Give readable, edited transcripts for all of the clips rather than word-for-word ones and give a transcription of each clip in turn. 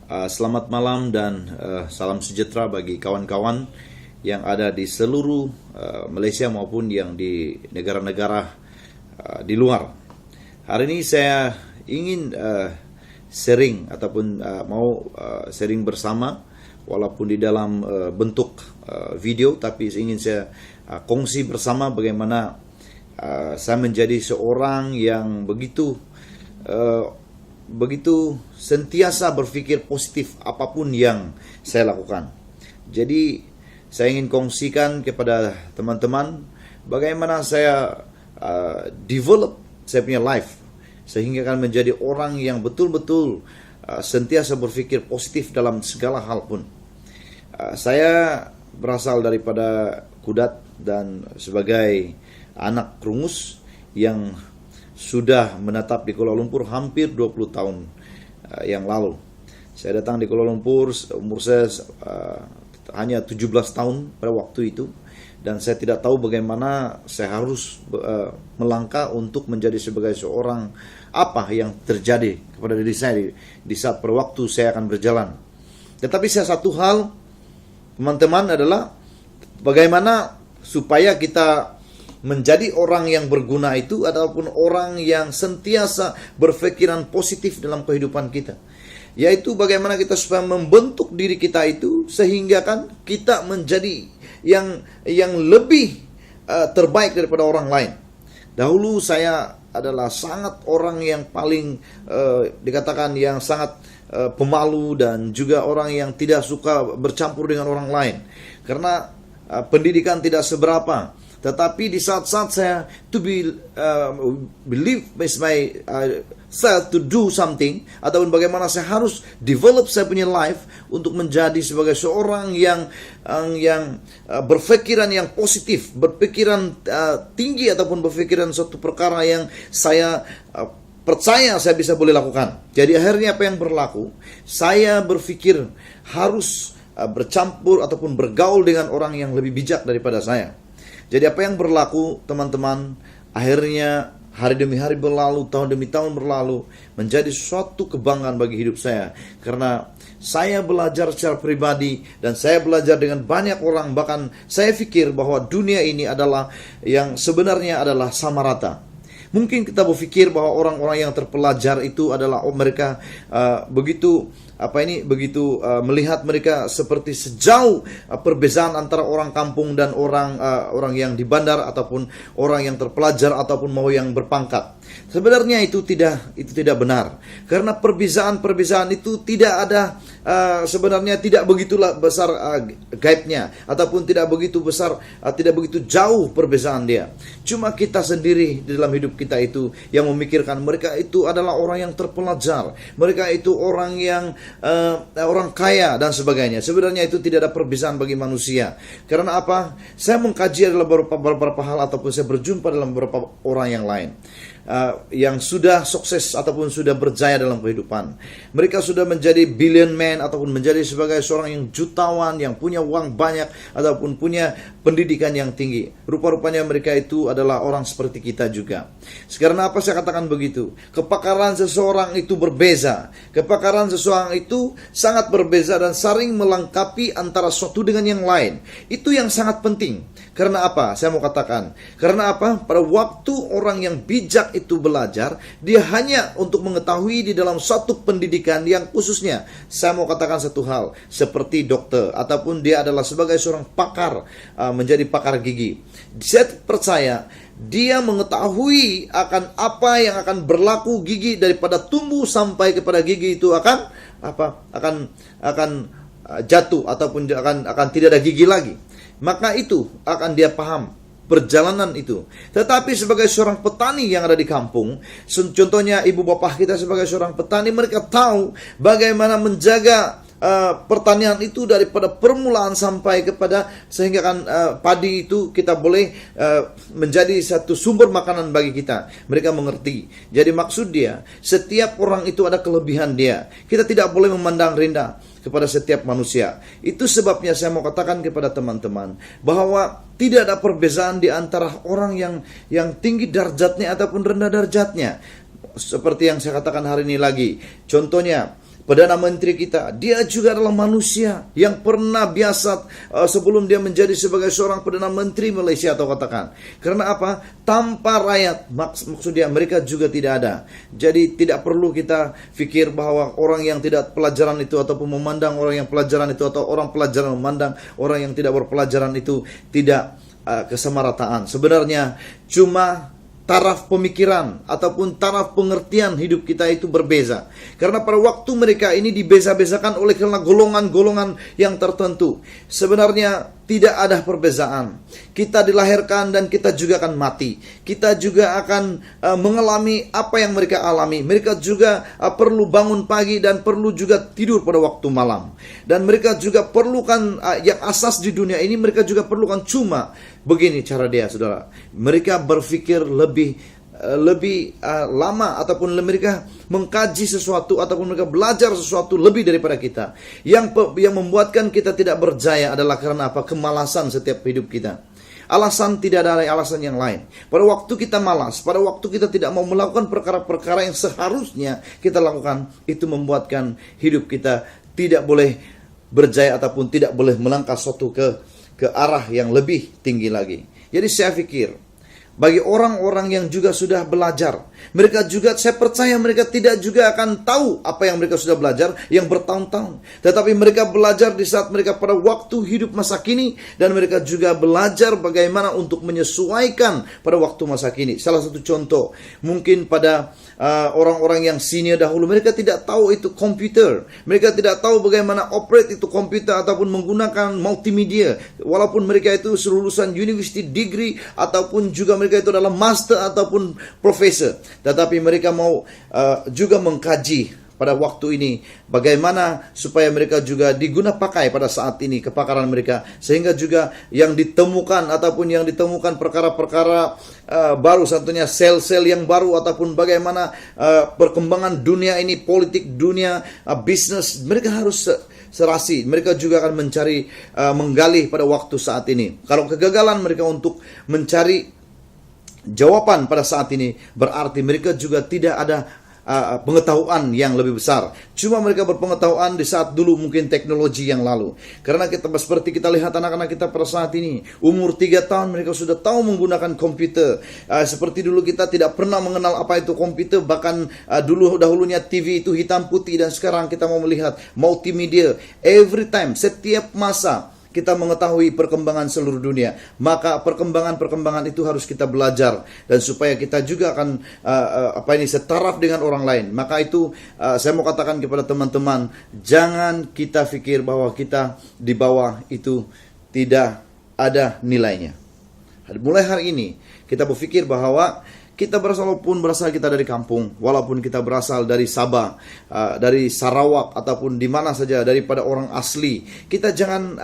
Selamat malam dan salam sejahtera bagi kawan-kawan yang ada di seluruh Malaysia maupun yang di negara-negara di luar. Hari ini saya ingin sharing ataupun mau sharing bersama, walaupun di dalam bentuk video, tapi ingin saya kongsi bersama bagaimana saya menjadi seorang yang begitu sentiasa berpikir positif apapun yang saya lakukan. Jadi saya ingin kongsikan kepada teman-teman bagaimana saya develop saya punya life sehingga akan menjadi orang yang betul-betul sentiasa berpikir positif dalam segala hal pun. Saya berasal daripada Kudat dan sebagai anak rungus yang sudah menetap di Kuala Lumpur hampir 20 tahun yang lalu. Saya datang di Kuala Lumpur, umur saya hanya 17 tahun pada waktu itu, dan saya tidak tahu bagaimana saya harus melangkah untuk menjadi sebagai seorang apa yang terjadi kepada diri saya di saat pada waktu saya akan berjalan. Tetapi satu hal, teman-teman, adalah bagaimana supaya kita menjadi orang yang berguna itu ataupun orang yang sentiasa berpikiran positif dalam kehidupan kita. Yaitu bagaimana kita supaya membentuk diri kita itu sehingga kan kita menjadi yang lebih terbaik daripada orang lain. Dahulu saya adalah sangat orang yang paling dikatakan yang sangat pemalu dan juga orang yang tidak suka bercampur dengan orang lain. Karena pendidikan tidak seberapa. Tetapi di saat-saat saya believe myself to do something, ataupun bagaimana saya harus develop saya punya life untuk menjadi sebagai seorang yang berpikiran yang positif, berpikiran tinggi ataupun berpikiran suatu perkara yang saya percaya saya bisa boleh lakukan. Jadi akhirnya apa yang berlaku? Saya berpikir harus bercampur ataupun bergaul dengan orang yang lebih bijak daripada saya. Jadi apa yang berlaku, teman-teman, akhirnya hari demi hari berlalu, tahun demi tahun berlalu, menjadi suatu kebanggaan bagi hidup saya. Karena saya belajar secara pribadi dan saya belajar dengan banyak orang. Bahkan saya pikir bahwa dunia ini adalah yang sebenarnya adalah sama rata. Mungkin kita berpikir bahwa orang-orang yang terpelajar itu adalah mereka begitu melihat mereka seperti sejauh perbezaan antara orang kampung dan orang yang di bandar ataupun orang yang terpelajar ataupun mau yang berpangkat. Sebenarnya itu tidak benar. Karena perbezaan itu tidak ada, sebenarnya tidak begitulah besar gaibnya ataupun tidak begitu besar, tidak begitu jauh perbezaan dia. Cuma kita sendiri di dalam hidup kita itu yang memikirkan mereka itu adalah orang yang terpelajar, mereka itu orang yang orang kaya dan sebagainya. Sebenarnya itu tidak ada perbedaan bagi manusia. Karena apa? Saya mengkaji dalam beberapa hal ataupun saya berjumpa dalam beberapa orang yang lain yang sudah sukses ataupun sudah berjaya dalam kehidupan. Mereka sudah menjadi billion man ataupun menjadi sebagai seorang yang jutawan, yang punya uang banyak ataupun punya pendidikan yang tinggi. Rupa-rupanya mereka itu adalah orang seperti kita juga. Karena apa saya katakan begitu? Kepakaran seseorang itu berbeza. Kepakaran seseorang itu sangat berbeza dan saling melengkapi antara suatu dengan yang lain. Itu yang sangat penting. Karena apa? Saya mau katakan. Karena apa? Pada waktu orang yang bijak itu belajar, dia hanya untuk mengetahui di dalam satu pendidikan yang khususnya. Saya mau katakan satu hal, seperti dokter ataupun dia adalah sebagai seorang pakar, menjadi pakar gigi. Saya percaya dia mengetahui akan apa yang akan berlaku gigi daripada tumbuh sampai kepada gigi itu akan jatuh ataupun akan tidak ada gigi lagi. Maka itu akan dia paham perjalanan itu. Tetapi sebagai seorang petani yang ada di kampung, contohnya ibu bapak kita sebagai seorang petani, mereka tahu bagaimana menjaga pertanian itu daripada permulaan sampai kepada sehingga kan padi itu kita boleh menjadi satu sumber makanan bagi kita. Mereka mengerti. Jadi maksud dia, setiap orang itu ada kelebihan dia. Kita tidak boleh memandang rendah kepada setiap manusia. Itu sebabnya saya mau katakan kepada teman-teman bahwa tidak ada perbedaan di antara orang yang tinggi darjatnya ataupun rendah darjatnya. Seperti yang saya katakan hari ini lagi. Contohnya, Perdana Menteri kita, dia juga adalah manusia yang pernah biasa sebelum dia menjadi sebagai seorang Perdana Menteri Malaysia atau katakan. Karena apa? Tanpa rakyat, maksudnya mereka juga tidak ada. Jadi tidak perlu kita pikir bahwa orang yang tidak pelajaran itu ataupun memandang orang yang pelajaran itu atau orang pelajaran memandang orang yang tidak berpelajaran itu tidak kesamarataan. Sebenarnya cuma taraf pemikiran ataupun taraf pengertian hidup kita itu berbeza. Karena pada waktu mereka ini dibeza-bezakan oleh karena golongan-golongan yang tertentu. Sebenarnya tidak ada perbezaan. Kita dilahirkan dan kita juga akan mati. Kita juga akan mengalami apa yang mereka alami. Mereka juga perlu bangun pagi dan perlu juga tidur pada waktu malam. Dan mereka juga perlukan yang asas di dunia ini, mereka juga perlukan cuma begini cara dia, saudara. Mereka berpikir lebih lama ataupun mereka mengkaji sesuatu ataupun mereka belajar sesuatu lebih daripada kita. Yang membuatkan kita tidak berjaya adalah karena apa? Kemalasan setiap hidup kita. Alasan tidak ada alasan yang lain. Pada waktu kita malas, pada waktu kita tidak mau melakukan perkara-perkara yang seharusnya kita lakukan, itu membuatkan hidup kita tidak boleh berjaya ataupun tidak boleh melangkah suatu ke arah yang lebih tinggi lagi. Jadi saya pikir bagi orang-orang yang juga sudah belajar, mereka juga, saya percaya mereka tidak juga akan tahu apa yang mereka sudah belajar yang bertahun-tahun. Tetapi mereka belajar di saat mereka pada waktu hidup masa kini, dan mereka juga belajar bagaimana untuk menyesuaikan pada waktu masa kini. Salah satu contoh, mungkin pada orang-orang yang senior dahulu, mereka tidak tahu itu komputer. Mereka tidak tahu bagaimana operate itu komputer ataupun menggunakan multimedia. Walaupun mereka itu lulusan university degree ataupun juga mereka itu adalah master ataupun profesor, tetapi mereka mau juga mengkaji pada waktu ini bagaimana supaya mereka juga diguna pakai pada saat ini kepakaran mereka, sehingga juga yang ditemukan ataupun yang ditemukan perkara-perkara baru, satunya sel-sel yang baru ataupun bagaimana perkembangan dunia ini, politik dunia, bisnis, mereka harus serasi. Mereka juga akan mencari, menggali pada waktu saat ini. Kalau kegagalan mereka untuk mencari jawaban pada saat ini, berarti mereka juga tidak ada pengetahuan yang lebih besar. Cuma mereka berpengetahuan di saat dulu mungkin teknologi yang lalu. Karena kita seperti kita lihat anak-anak kita pada saat ini, umur 3 tahun mereka sudah tahu menggunakan komputer. Seperti dulu kita tidak pernah mengenal apa itu komputer. Bahkan dahulunya TV itu hitam putih, dan sekarang kita mau melihat multimedia. Every time, setiap masa kita mengetahui perkembangan seluruh dunia, maka perkembangan itu harus kita belajar, dan supaya kita juga akan setaraf dengan orang lain. Maka itu saya mau katakan kepada teman-teman, jangan kita pikir bahwa kita di bawah itu tidak ada nilainya. Mulai hari ini kita berpikir bahwa kita walaupun berasal kita dari kampung, walaupun kita berasal dari Sabah, dari Sarawak ataupun di mana saja daripada orang asli, kita jangan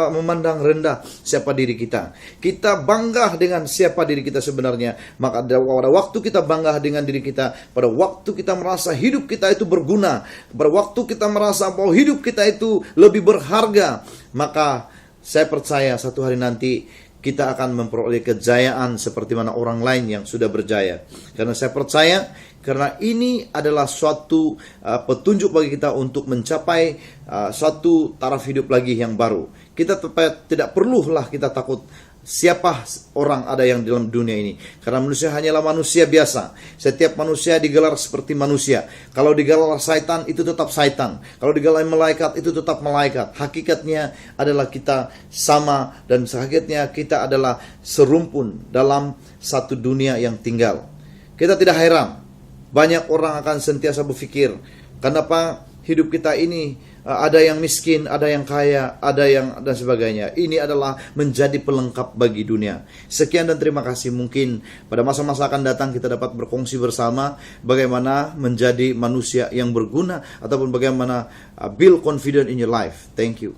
memandang rendah siapa diri kita. Kita bangga dengan siapa diri kita sebenarnya. Maka pada waktu kita bangga dengan diri kita, pada waktu kita merasa hidup kita itu berguna, pada waktu kita merasa bahwa hidup kita itu lebih berharga, maka saya percaya satu hari nanti kita akan memperoleh kejayaan seperti mana orang lain yang sudah berjaya. Karena saya percaya, karena ini adalah suatu petunjuk bagi kita untuk mencapai suatu taraf hidup lagi yang baru. Kita tidak perlulah kita takut siapa orang ada yang dalam dunia ini, karena manusia hanyalah manusia biasa. Setiap manusia digelar seperti manusia. Kalau digelar syaitan, itu tetap syaitan. Kalau digelar malaikat, itu tetap malaikat. Hakikatnya adalah kita sama, dan hakikatnya kita adalah serumpun dalam satu dunia yang tinggal. Kita tidak heran banyak orang akan sentiasa berpikir, kenapa hidup kita ini ada yang miskin, ada yang kaya, ada yang dan sebagainya. Ini adalah menjadi pelengkap bagi dunia. Sekian dan terima kasih. Mungkin pada masa-masa akan datang kita dapat berkongsi bersama bagaimana menjadi manusia yang berguna, ataupun bagaimana build confidence in your life. Thank you.